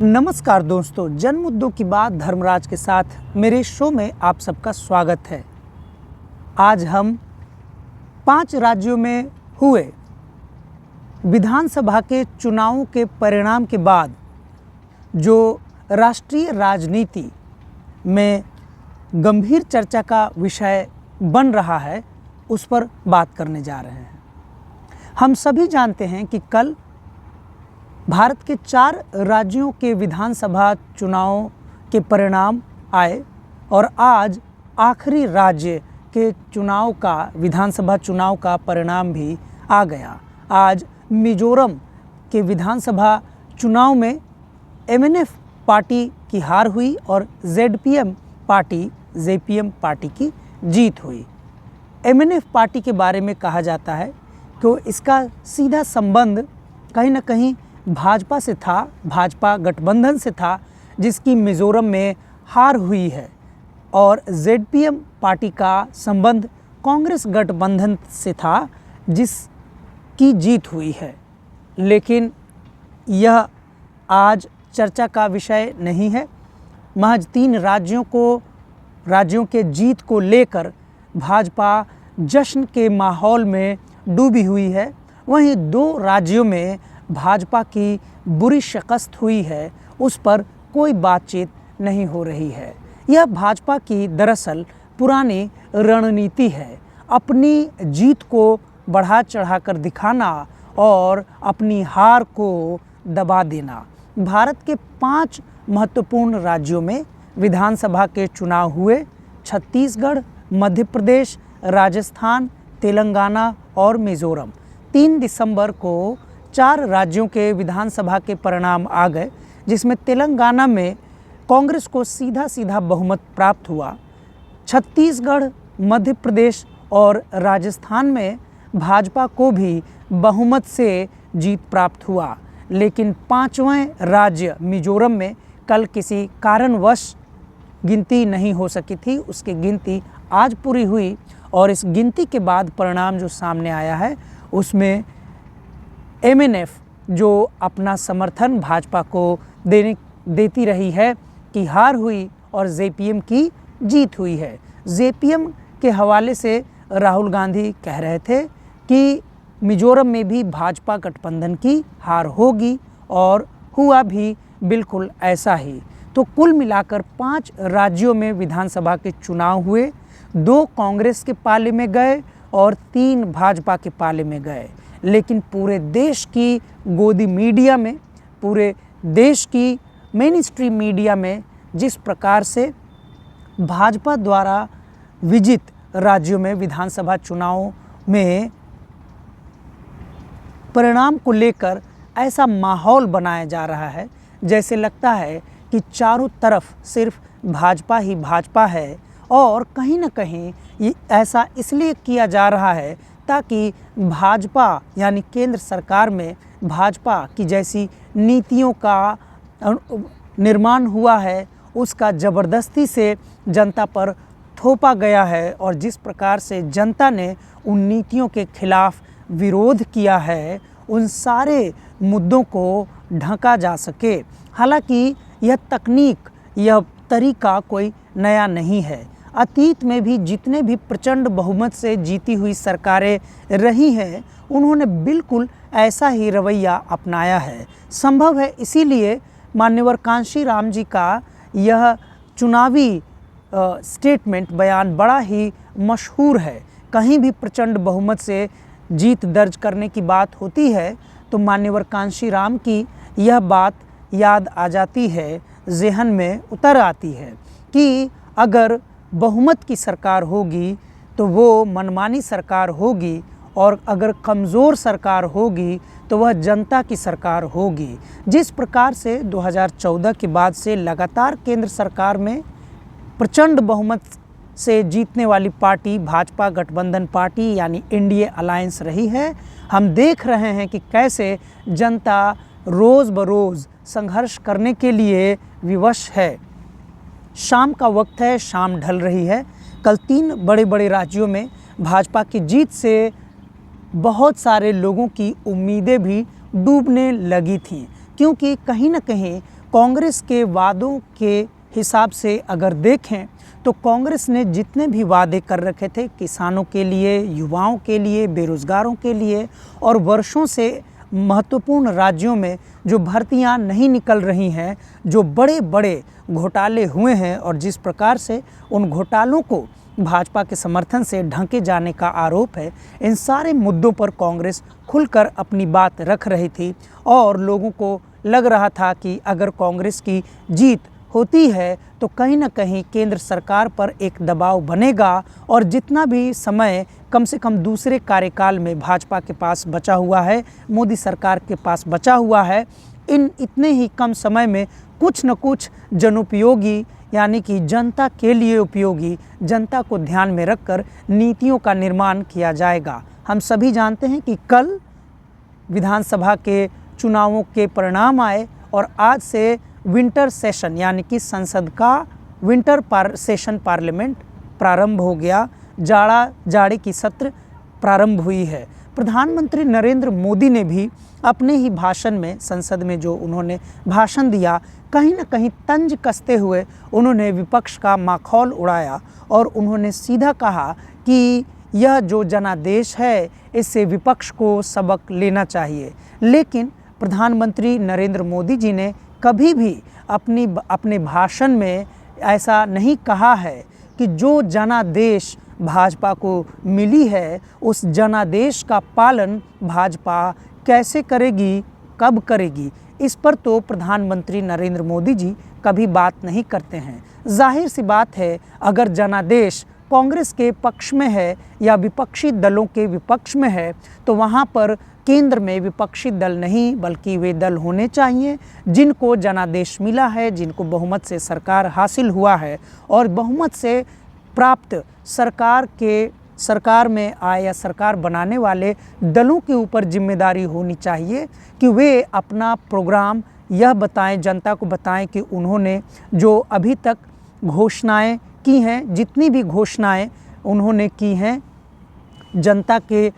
नमस्कार दोस्तों, जन मुद्दों की बात धर्मराज के साथ मेरे शो में आप सबका स्वागत है। आज हम 5 राज्यों में हुए विधानसभा के चुनावों के परिणाम के बाद जो राष्ट्रीय राजनीति में गंभीर चर्चा का विषय बन रहा है उस पर बात करने जा रहे हैं। हम सभी जानते हैं कि कल भारत के 4 राज्यों के विधानसभा चुनावों के परिणाम आए और आज आखिरी राज्य के चुनाव का विधानसभा चुनाव का परिणाम भी आ गया। आज मिजोरम के विधानसभा चुनाव में एमएनएफ पार्टी की हार हुई और जेडपीएम पार्टी की जीत हुई। एमएनएफ पार्टी के बारे में कहा जाता है कि इसका सीधा संबंध कहीं ना कहीं भाजपा से था, भाजपा गठबंधन से था जिसकी मिजोरम में हार हुई है, और जेडपीएम पार्टी का संबंध कांग्रेस गठबंधन से था जिसकी जीत हुई है। लेकिन यह आज चर्चा का विषय नहीं है। महज 3 राज्यों के जीत को लेकर भाजपा जश्न के माहौल में डूबी हुई है। वहीं 2 राज्यों में भाजपा की बुरी शिकस्त हुई है, उस पर कोई बातचीत नहीं हो रही है। यह भाजपा की दरअसल पुरानी रणनीति है, अपनी जीत को बढ़ा चढ़ाकर दिखाना और अपनी हार को दबा देना। भारत के 5 महत्वपूर्ण राज्यों में विधानसभा के चुनाव हुए। छत्तीसगढ़, मध्य प्रदेश, राजस्थान, तेलंगाना और मिजोरम। 3 दिसंबर को 4 राज्यों के विधानसभा के परिणाम आ गए, जिसमें तेलंगाना में कांग्रेस को सीधा बहुमत प्राप्त हुआ। छत्तीसगढ़, मध्य प्रदेश और राजस्थान में भाजपा को भी बहुमत से जीत प्राप्त हुआ। लेकिन 5वें राज्य मिजोरम में कल किसी कारणवश गिनती नहीं हो सकी थी, उसकी गिनती आज पूरी हुई और इस गिनती के बाद परिणाम जो सामने आया है उसमें एमएनएफ जो अपना समर्थन भाजपा को देती रही है की हार हुई और जेपीएम की जीत हुई है। जेपीएम के हवाले से राहुल गांधी कह रहे थे कि मिजोरम में भी भाजपा गठबंधन की हार होगी और हुआ भी बिल्कुल ऐसा ही। तो कुल मिलाकर 5 राज्यों में विधानसभा के चुनाव हुए। 2 कांग्रेस के पाले में गए और 3 भाजपा के पाले में गए। लेकिन पूरे देश की गोदी मीडिया में, पूरे देश की मेन स्ट्रीम मीडिया में जिस प्रकार से भाजपा द्वारा विजित राज्यों में विधानसभा चुनाव में परिणाम को लेकर ऐसा माहौल बनाया जा रहा है, जैसे लगता है कि चारों तरफ सिर्फ भाजपा ही भाजपा है। और कहीं ना कहीं ये ऐसा इसलिए किया जा रहा है ताकि भाजपा यानी केंद्र सरकार में भाजपा की जैसी नीतियों का निर्माण हुआ है उसका ज़बरदस्ती से जनता पर थोपा गया है, और जिस प्रकार से जनता ने उन नीतियों के खिलाफ विरोध किया है उन सारे मुद्दों को ढका जा सके। हालांकि यह तकनीक, यह तरीका कोई नया नहीं है। अतीत में भी जितने भी प्रचंड बहुमत से जीती हुई सरकारें रही हैं उन्होंने बिल्कुल ऐसा ही रवैया अपनाया है। संभव है इसीलिए मान्यवर कांशीराम जी का यह चुनावी स्टेटमेंट, बयान बड़ा ही मशहूर है। कहीं भी प्रचंड बहुमत से जीत दर्ज करने की बात होती है तो मान्यवर कांशीराम की यह बात याद आ जाती है, ज़हन में उतर आती है कि अगर बहुमत की सरकार होगी तो वो मनमानी सरकार होगी, और अगर कमज़ोर सरकार होगी तो वह जनता की सरकार होगी। जिस प्रकार से 2014 के बाद से लगातार केंद्र सरकार में प्रचंड बहुमत से जीतने वाली पार्टी भाजपा गठबंधन पार्टी यानी एनडीए अलायंस रही है, हम देख रहे हैं कि कैसे जनता रोज़ बरोज़ संघर्ष करने के लिए विवश है। शाम का वक्त है, शाम ढल रही है। कल 3 बड़े राज्यों में भाजपा की जीत से बहुत सारे लोगों की उम्मीदें भी डूबने लगी थीं, क्योंकि कहीं ना कहीं कांग्रेस के वादों के हिसाब से अगर देखें तो कांग्रेस ने जितने भी वादे कर रखे थे किसानों के लिए, युवाओं के लिए, बेरोजगारों के लिए, और वर्षों से महत्वपूर्ण राज्यों में जो भर्तियां नहीं निकल रही हैं, जो बड़े बड़े घोटाले हुए हैं और जिस प्रकार से उन घोटालों को भाजपा के समर्थन से ढंके जाने का आरोप है, इन सारे मुद्दों पर कांग्रेस खुलकर अपनी बात रख रही थी और लोगों को लग रहा था कि अगर कांग्रेस की जीत होती है तो कहीं ना कहीं केंद्र सरकार पर एक दबाव बनेगा और जितना भी समय कम से कम दूसरे कार्यकाल में भाजपा के पास बचा हुआ है, मोदी सरकार के पास बचा हुआ है, इन इतने ही कम समय में कुछ न कुछ जनोपयोगी यानी कि जनता के लिए उपयोगी, जनता को ध्यान में रखकर नीतियों का निर्माण किया जाएगा। हम सभी जानते हैं कि कल विधानसभा के चुनावों के परिणाम आए और आज से विंटर सेशन यानी कि संसद का विंटर सेशन पार्लियामेंट प्रारंभ हो गया। जाड़े की सत्र प्रारंभ हुई है। प्रधानमंत्री नरेंद्र मोदी ने भी अपने ही भाषण में, संसद में जो उन्होंने भाषण दिया, कहीं ना कहीं तंज कसते हुए उन्होंने विपक्ष का माखौल उड़ाया और उन्होंने सीधा कहा कि यह जो जनादेश है इससे विपक्ष को सबक लेना चाहिए। लेकिन प्रधानमंत्री नरेंद्र मोदी जी ने कभी भी अपने भाषण में ऐसा नहीं कहा है कि जो जनादेश भाजपा को मिली है उस जनादेश का पालन भाजपा कैसे करेगी, कब करेगी, इस पर तो प्रधानमंत्री नरेंद्र मोदी जी कभी बात नहीं करते हैं। जाहिर सी बात है, अगर जनादेश कांग्रेस के पक्ष में है या विपक्षी दलों के विपक्ष में है तो वहाँ पर केंद्र में विपक्षी दल नहीं बल्कि वे दल होने चाहिए जिनको जनादेश मिला है, जिनको बहुमत से सरकार हासिल हुआ है और बहुमत से प्राप्त सरकार में आए या सरकार बनाने वाले दलों के ऊपर जिम्मेदारी होनी चाहिए कि वे अपना प्रोग्राम यह बताएं, जनता को बताएं कि उन्होंने जो अभी तक घोषणाएं की हैं, जितनी भी घोषणाएं उन्होंने की हैं जनता के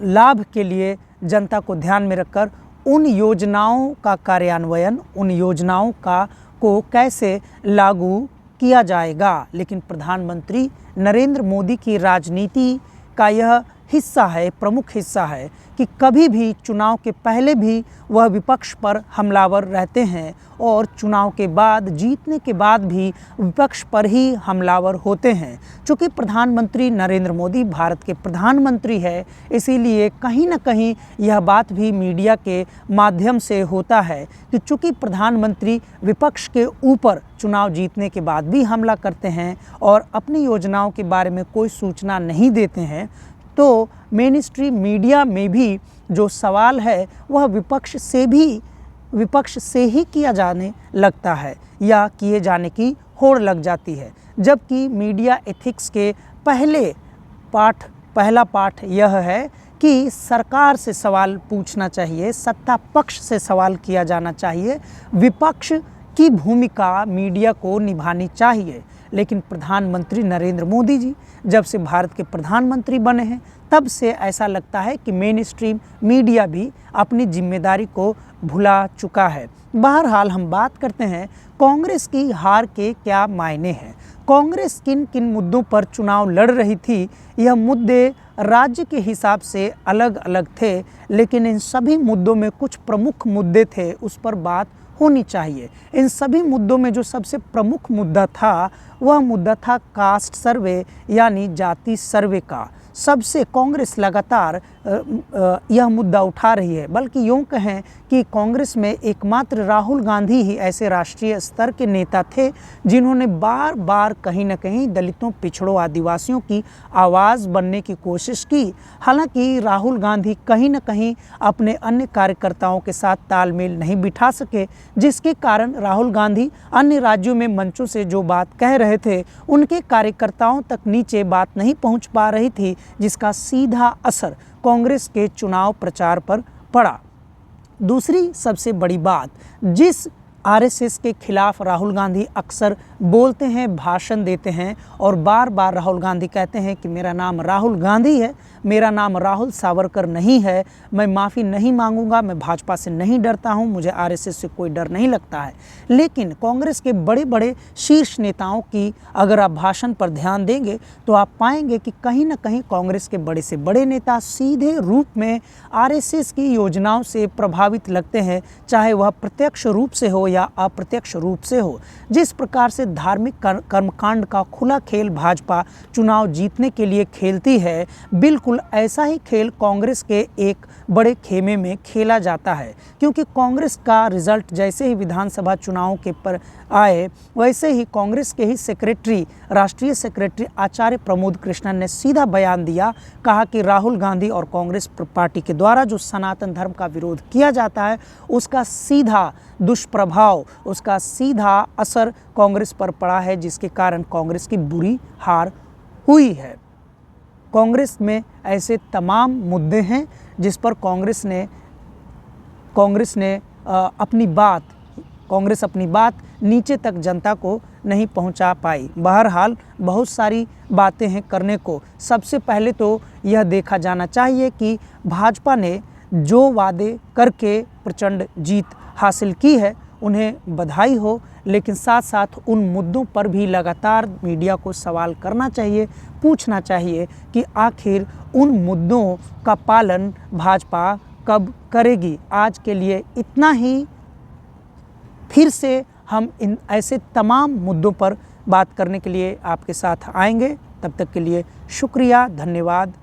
लाभ के लिए, जनता को ध्यान में रखकर उन योजनाओं का कार्यान्वयन, उन योजनाओं को कैसे लागू किया जाएगा। लेकिन प्रधानमंत्री नरेंद्र मोदी की राजनीति का यह हिस्सा है, प्रमुख हिस्सा है कि कभी भी चुनाव के पहले भी वह विपक्ष पर हमलावर रहते हैं और चुनाव के बाद, जीतने के बाद भी विपक्ष पर ही हमलावर होते हैं। चूँकि प्रधानमंत्री नरेंद्र मोदी भारत के प्रधानमंत्री है, इसीलिए कहीं ना कहीं यह बात भी मीडिया के माध्यम से होता है कि चूँकि प्रधानमंत्री विपक्ष के ऊपर चुनाव जीतने के बाद भी हमला करते हैं और अपनी योजनाओं के बारे में कोई सूचना नहीं देते हैं, तो मेन स्ट्रीम मीडिया में भी जो सवाल है वह विपक्ष से ही किया जाने लगता है या किए जाने की होड़ लग जाती है। जबकि मीडिया एथिक्स के पहला पाठ यह है कि सरकार से सवाल पूछना चाहिए, सत्ता पक्ष से सवाल किया जाना चाहिए, विपक्ष की भूमिका मीडिया को निभानी चाहिए। लेकिन प्रधानमंत्री नरेंद्र मोदी जी जब से भारत के प्रधानमंत्री बने हैं तब से ऐसा लगता है कि मेन स्ट्रीम मीडिया भी अपनी जिम्मेदारी को भुला चुका है। बहरहाल हम बात करते हैं कांग्रेस की हार के क्या मायने हैं। कांग्रेस किन किन मुद्दों पर चुनाव लड़ रही थी, यह मुद्दे राज्य के हिसाब से अलग अलग थे, लेकिन इन सभी मुद्दों में कुछ प्रमुख मुद्दे थे, उस पर बात होनी चाहिए। इन सभी मुद्दों में जो सबसे प्रमुख मुद्दा था वह मुद्दा था कास्ट सर्वे यानी जाति सर्वे का। सबसे कांग्रेस लगातार यह मुद्दा उठा रही है, बल्कि यूँ कहें कि कांग्रेस में एकमात्र राहुल गांधी ही ऐसे राष्ट्रीय स्तर के नेता थे जिन्होंने बार बार कहीं न कहीं दलितों, पिछड़ों, आदिवासियों की आवाज़ बनने की कोशिश की। हालांकि राहुल गांधी कहीं न कहीं अपने अन्य कार्यकर्ताओं के साथ तालमेल नहीं बिठा सके, जिसके कारण राहुल गांधी अन्य राज्यों में मंचों से जो बात कह रहे थे उनके कार्यकर्ताओं तक नीचे बात नहीं पहुंच पा रही थी, जिसका सीधा असर कांग्रेस के चुनाव प्रचार पर पड़ा। दूसरी सबसे बड़ी बात, जिस आरएसएस के खिलाफ राहुल गांधी अक्सर बोलते हैं, भाषण देते हैं और बार बार राहुल गांधी कहते हैं कि मेरा नाम राहुल गांधी है, मेरा नाम राहुल सावरकर नहीं है, मैं माफ़ी नहीं मांगूंगा, मैं भाजपा से नहीं डरता हूं, मुझे आरएसएस से कोई डर नहीं लगता है। लेकिन कांग्रेस के बड़े बड़े शीर्ष नेताओं की अगर आप भाषण पर ध्यान देंगे तो आप पाएंगे कि कहीं ना कहीं कांग्रेस के बड़े से बड़े नेता सीधे रूप में आरएसएस की योजनाओं से प्रभावित लगते हैं, चाहे वह प्रत्यक्ष रूप से हो या अप्रत्यक्ष रूप से हो। जिस प्रकार से धार्मिक कर्मकांड का खुला खेल भाजपा चुनाव जीतने के लिए खेलती है, बिल्कुल ऐसा ही खेल कांग्रेस के एक बड़े खेमे में खेला जाता है। क्योंकि कांग्रेस का रिजल्ट जैसे ही विधानसभा चुनावों के पर आए, वैसे ही कांग्रेस के ही सेक्रेटरी, राष्ट्रीय सेक्रेटरी आचार्य प्रमोद कृष्णन ने सीधा बयान दिया, कहा कि राहुल गांधी और कांग्रेस पार्टी के द्वारा जो सनातन धर्म का विरोध किया जाता है, उसका सीधा दुष्प्रभाव, उसका सीधा असर कांग्रेस पर पड़ा है, जिसके कारण कांग्रेस की बुरी हार हुई है। कांग्रेस में ऐसे तमाम मुद्दे हैं जिस पर कांग्रेस ने अपनी बात नीचे तक जनता को नहीं पहुंचा पाई। बहरहाल बहुत सारी बातें हैं करने को। सबसे पहले तो यह देखा जाना चाहिए कि भाजपा ने जो वादे करके प्रचंड जीत हासिल की है, उन्हें बधाई हो, लेकिन साथ साथ उन मुद्दों पर भी लगातार मीडिया को सवाल करना चाहिए, पूछना चाहिए कि आखिर उन मुद्दों का पालन भाजपा कब करेगी। आज के लिए इतना ही। फिर से हम इन ऐसे तमाम मुद्दों पर बात करने के लिए आपके साथ आएंगे। तब तक के लिए शुक्रिया, धन्यवाद।